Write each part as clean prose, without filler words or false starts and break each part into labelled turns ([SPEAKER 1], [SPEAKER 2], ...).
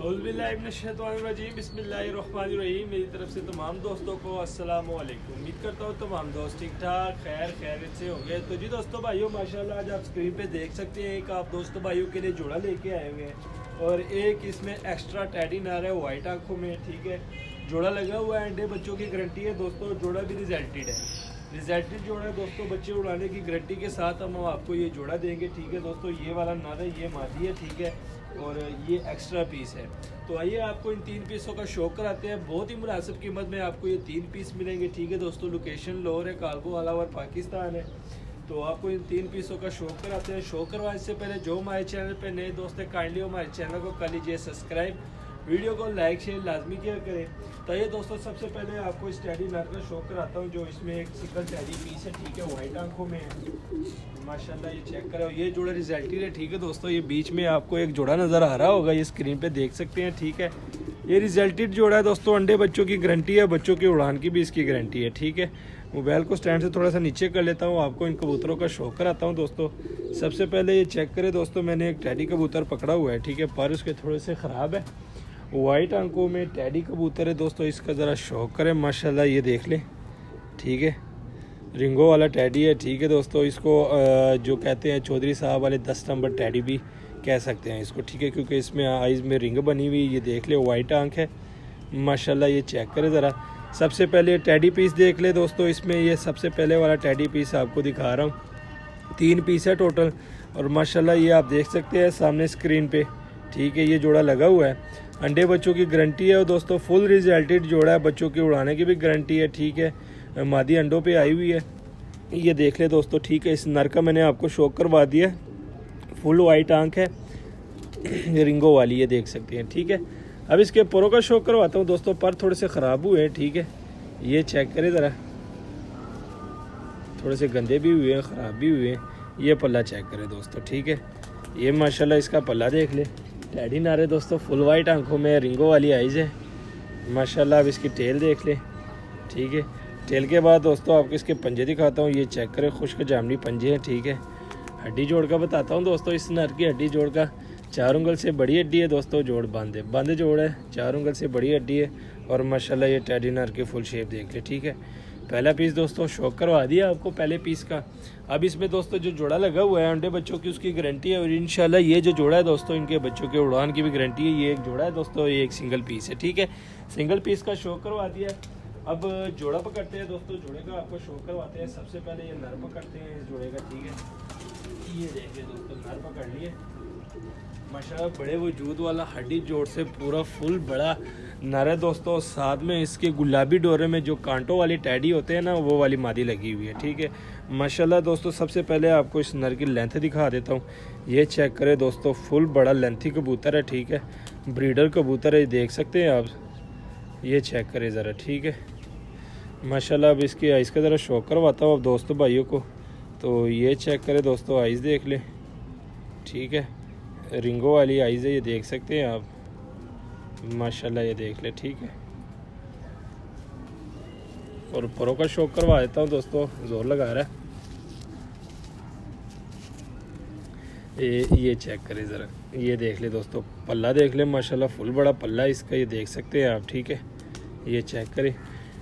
[SPEAKER 1] औज़ुबिल्लाहिमिनश्शैतानिर्रजीम बिस्मिल्लाहिर्रहमानिर्रहीम। मेरी तरफ से तमाम दोस्तों को अस्सलाम वालेकुम। उम्मीद करता हूँ तमाम दोस्त ठीक ठाक खैरियत से होंगे। तो जी दोस्तों भाइयों, माशाल्लाह आज आप स्क्रीन पे देख सकते हैं एक आप दोस्तों भाइयों के लिए जोड़ा लेके आए हुए हैं और एक इसमें एक्स्ट्रा टैडी नार है वाइट आंखों में। ठीक है, जोड़ा लगा हुआ है, अंडे बच्चों की गारंटी है दोस्तों। जोड़ा भी रिजल्टेड है, रिजल्टेड जोड़ा है दोस्तों। बच्चे उड़ाने की गारंटी के साथ हम आपको ये जोड़ा देंगे। ठीक है दोस्तों, ये वाला नर है, ये मादी है। ठीक है, और ये एक्स्ट्रा पीस है। तो आइए आपको इन 3 पीसों का शौक कराते हैं। बहुत ही मुनासिब कीमत में आपको ये 3 पीस मिलेंगे। ठीक है दोस्तों, लोकेशन लाहौर है, कार्गो ऑल ओवर पाकिस्तान है। तो आपको इन 3 पीसों का शौक कराते हैं। शौक करवाने से पहले जो हमारे चैनल पे नए दोस्त हैं, काइंडली हमारे चैनल को कर लीजिए सब्सक्राइब, वीडियो को लाइक शेयर लाजमी किया करें। तो ये दोस्तों सबसे पहले आपको इस टैडी नर का शौक कराता हूँ जो इसमें एक सिंगल टैडी पीस है। ठीक है, वाइट आंखों में है माशाल्लाह। ये चेक करो, ये जोड़ा रिजल्टेड है। ठीक है दोस्तों, ये बीच में आपको एक जोड़ा नज़र आ रहा होगा, ये स्क्रीन पे देख सकते हैं। ठीक है, ये रिजल्टेड जोड़ा है दोस्तों। अंडे बच्चों की गारंटी है, बच्चों की उड़ान की भी इसकी गारंटी है। ठीक है, मोबाइल को स्टैंड से थोड़ा सा नीचे कर लेता हूँ, आपको इन कबूतरों का शौक कराता हूँ दोस्तों। सबसे पहले ये चेक करें दोस्तों, मैंने एक टैडी कबूतर पकड़ा हुआ है। ठीक है, पर उसके थोड़े से ख़राब है, वाइट आंखों में टैडी कबूतर है दोस्तों। इसका ज़रा शौक करें माशाल्लाह, ये देख लें। ठीक है, रिंगो वाला टैडी है। ठीक है दोस्तों, इसको जो कहते हैं चौधरी साहब वाले 10 नंबर टैडी भी कह सकते हैं इसको। ठीक है, क्योंकि इसमें आइज़ में रिंग बनी हुई, ये देख ले, वाइट आंख है माशाल्लाह। ये चेक करें ज़रा। सबसे पहले टैडी पीस देख ले दोस्तों। इसमें ये सबसे पहले वाला टैडी पीस आपको दिखा रहा हूँ, 3 पीस है टोटल। और माशाल्लाह ये आप देख सकते हैं सामने स्क्रीन पे। ठीक है, ये जोड़ा लगा हुआ है, अंडे बच्चों की गारंटी है और दोस्तों फुल रिजल्टेड जोड़ा है, बच्चों की उड़ाने की भी गारंटी है। ठीक है, मादी अंडों पे आई हुई है, ये देख ले दोस्तों। ठीक है, इस नर का मैंने आपको शौक करवा दिया, फुल वाइट आंख है, रिंगो वाली, ये देख सकते हैं। ठीक है, अब इसके परों का शौक करवाता हूँ दोस्तों। पर थोड़े से ख़राब हुए हैं। ठीक है, ये चेक करें ज़रा, थोड़े से गंदे भी हुए हैं, ख़राब भी हुए हैं। ये पल्ला चेक करें दोस्तों। ठीक है, ये माशाल्लाह इसका पल्ला देख ले, टैडी नारे दोस्तों, फुल वाइट आंखों में, रिंगो वाली आइज़ है माशाल्लाह। अब इसकी टेल देख ले। ठीक है, टेल के बाद दोस्तों आपको इसके पंजे दिखाता हूँ, ये चेक करें, खुश्क जामनी पंजे हैं। ठीक है, हड्डी जोड़ का बताता हूँ दोस्तों। इस नर की हड्डी जोड़ का 4 उंगल से बड़ी हड्डी है दोस्तों, जोड़ बंद जोड़ है, 4 उंगल से बड़ी हड्डी है। और माशाल्लाह ये टैडी नर की फुल शेप देख ले। ठीक है, पहला पीस दोस्तों शौक करवा दिया आपको पहले पीस का। अब इसमें दोस्तों जो जोड़ा लगा हुआ है अंडे बच्चों की, उसकी गारंटी है। और इंशाल्लाह ये जो जोड़ा है दोस्तों, इनके बच्चों के उड़ान की भी गारंटी है। ये एक जोड़ा है दोस्तों, ये एक सिंगल पीस है। ठीक है, सिंगल पीस का शौक करवा दिया। अब जोड़ा पकड़ते हैं दोस्तों, जोड़े का आपको शौक करवाते हैं। सबसे पहले ये नर पकड़ते हैं इस जोड़े का। ठीक है, ये देखिए दोस्तों, नर पकड़ लिए माशाल्लाह, बड़े वजूद वाला हड्डी जोड़ से पूरा फुल बड़ा नर है दोस्तों। साथ में इसके गुलाबी डोरे में जो कांटों वाली टैडी होते हैं ना, वो वाली मादी लगी हुई है। ठीक है माशाल्लाह दोस्तों, सबसे पहले आपको इस नर की लेंथ दिखा देता हूँ। ये चेक करें दोस्तों, फुल बड़ा लेंथी कबूतर है। ठीक है, ब्रीडर कबूतर है, देख सकते हैं आप, ये चेक करें ज़रा। ठीक है माशाल्लाह। अब इसकी आइज़ का ज़रा शौक करवाता हूँ अब दोस्तों भाइयों को। तो ये चेक करें दोस्तों, आइज़ देख ले। ठीक है, रिंगो वाली आइज़ है, ये देख सकते हैं आप माशाल्लाह, ये देख ले। ठीक है, और परों का शौक करवा देता हूँ दोस्तों, जोर लगा रहा है। ये चेक करें ज़रा, ये देख ले दोस्तों, पल्ला देख ले माशाल्लाह, फुल बड़ा पल्ला इसका, ये देख सकते हैं आप। ठीक है, ये चेक करें।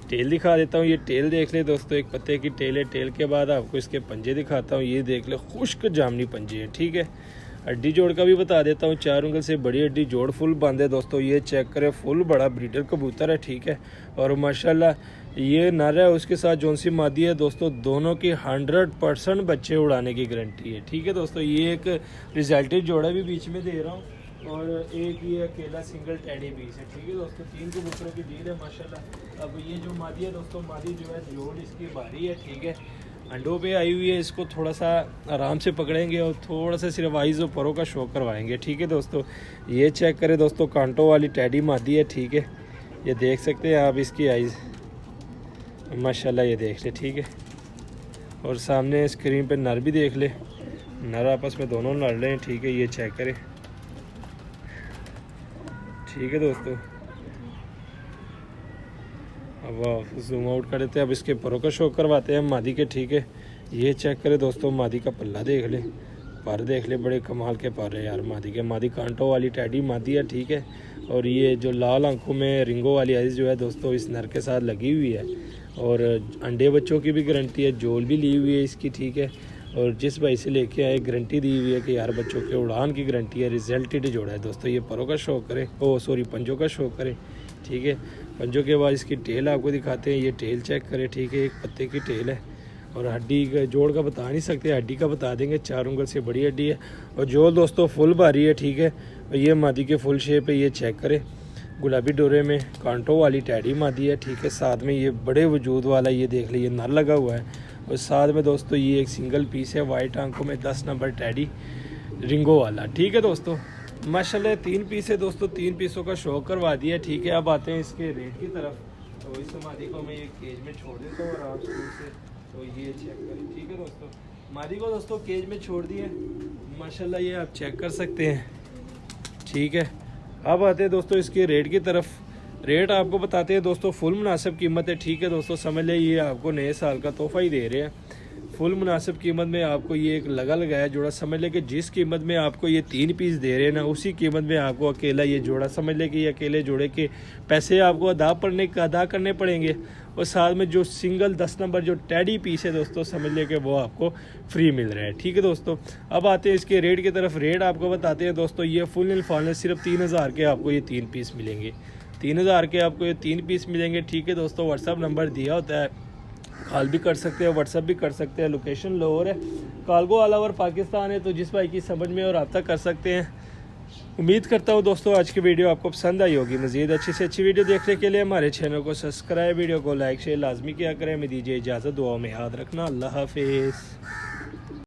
[SPEAKER 1] टेल दिखा देता हूँ, ये टेल देख ले दोस्तों, एक पत्ते की टेल है। टेल के बाद आपको इसके पंजे दिखाता हूँ, ये देख ले, खुश्क जामनी पंजे हैं। ठीक है, हड्डी जोड़ का भी बता देता हूँ, 4 उंगल से बड़ी हड्डी जोड़ फुल बंद है दोस्तों। ये चेक करें, फुल बड़ा ब्रीडर कबूतर है। ठीक है, और माशाल्लाह ये नर है, उसके साथ जौन सी मादी है दोस्तों, दोनों की 100% बच्चे उड़ाने की गारंटी है। ठीक है दोस्तों, ये एक रिजल्टेड जोड़ा भी बीच में दे रहा हूँ और एक ये अकेला सिंगल टैडी पीस है। ठीक है दोस्तों, 3 कबूतरों की डील है माशाल्लाह। अब ये जो मादी है दोस्तों, मादी जो है जोड़ इसकी भारी है। ठीक है, अंडों पे आई हुई है, इसको थोड़ा सा आराम से पकड़ेंगे और थोड़ा सा सिर्फ आइज़ और परों का शौक करवाएंगे। ठीक है दोस्तों, ये चेक करें दोस्तों, कांटों वाली टैडी मादी है। ठीक है, ये देख सकते हैं आप इसकी आइज़ माशाल्लाह, ये देख ले। ठीक है, और सामने स्क्रीन पे नर भी देख ले, नर आपस में दोनों लड़ रहे हैं। ठीक है, ये चेक करें। ठीक है दोस्तों, अब जूम आउट कर देते हैं। अब इसके परों का शौक करवाते हैं मादी के। ठीक है, ये चेक करें दोस्तों, मादी का पल्ला देख ले, पर देख ले, बड़े कमाल के पर है यार मादी के। मादी कांटों वाली टैडी मादी है, ठीक है। और ये जो लाल आंखों में रिंगो वाली आइज़ जो है दोस्तों इस नर के साथ लगी हुई है। और अंडे बच्चों की भी गारंटी है, जोल भी ली हुई है इसकी, ठीक है। और जिस भाई से लेके आए गारंटी दी हुई है कि यार बच्चों के उड़ान की गारंटी है। रिजल्टेड जोड़ा है दोस्तों। ये परों का शौक करें, पंजों का शौक करें, ठीक है। पंजों के बाद इसकी टेल आपको दिखाते हैं। ये टेल चेक करें, ठीक है। एक पत्ते की टेल है और हड्डी का जोड़ का बता नहीं सकते, हड्डी का बता देंगे। 4 उंगल से बड़ी हड्डी है और जो दोस्तों फुल भारी है, ठीक है। और ये मादी के फुल शेप है, ये चेक करें। गुलाबी डोरे में कांटों वाली टैडी मादी है, ठीक है। साथ में ये बड़े वजूद वाला ये देख लीजिए नर लगा हुआ है। और साथ में दोस्तों ये एक सिंगल पीस है वाइट आंखों में 10 नंबर टैडी रिंगो वाला, ठीक है दोस्तों। माशाल्लाह 3 पीस है दोस्तों, 3 पीसों का शौक करवा दिया, ठीक है। अब आते हैं इसके रेट की तरफ। तो इस मादी को मैं ये केज में छोड़ देता हूँ आराम से। तो ये चेक करें, ठीक है दोस्तों। मादी को दोस्तों केज में छोड़ दिए माशाल्लाह, ये आप चेक कर सकते हैं, ठीक है। अब आते हैं दोस्तों इसके रेट की तरफ। रेट आपको बताते हैं दोस्तों, फुल मुनासिब कीमत है, ठीक है दोस्तों। समझ ले ये आपको नए साल का तोहफा ही दे रहे हैं। फुल मुनासिब कीमत में आपको ये एक लगाया जोड़ा। समझ ले कि जिस कीमत में आपको ये 3 पीस दे रहे हैं ना, उसी कीमत में आपको अकेला ये जोड़ा, समझ ले कि ये अकेले जोड़े के पैसे आपको अदा करने पड़ेंगे। और साथ में जो सिंगल 10 नंबर जो टैडी पीस है दोस्तों, समझ ले कि वो आपको फ्री मिल रहा है, ठीक है दोस्तों। अब आते हैं इसके रेट की तरफ। रेट आपको बताते हैं दोस्तों, ये फुल एंड फाइनल सिर्फ 3000 के आपको ये 3 पीस मिलेंगे। 3000 के आपको ये 3 पीस मिलेंगे, ठीक है दोस्तों। व्हाट्सअप नंबर दिया होता है, कॉल भी कर सकते हैं, व्हाट्सअप भी कर सकते हैं। लोकेशन लाहौर है, कार्गो ऑल ओवर पाकिस्तान है। तो जिस भाई की समझ में और रब्ता कर सकते हैं। उम्मीद करता हूँ दोस्तों आज की वीडियो आपको पसंद आई होगी। मज़ीद अच्छी से अच्छी वीडियो देखने के लिए हमारे चैनल को सब्सक्राइब, वीडियो को लाइक शेयर लाजमी किया करें। मैं दीजिए इजाज़त, दुआ में याद रखना। अल्लाह हाफिज़।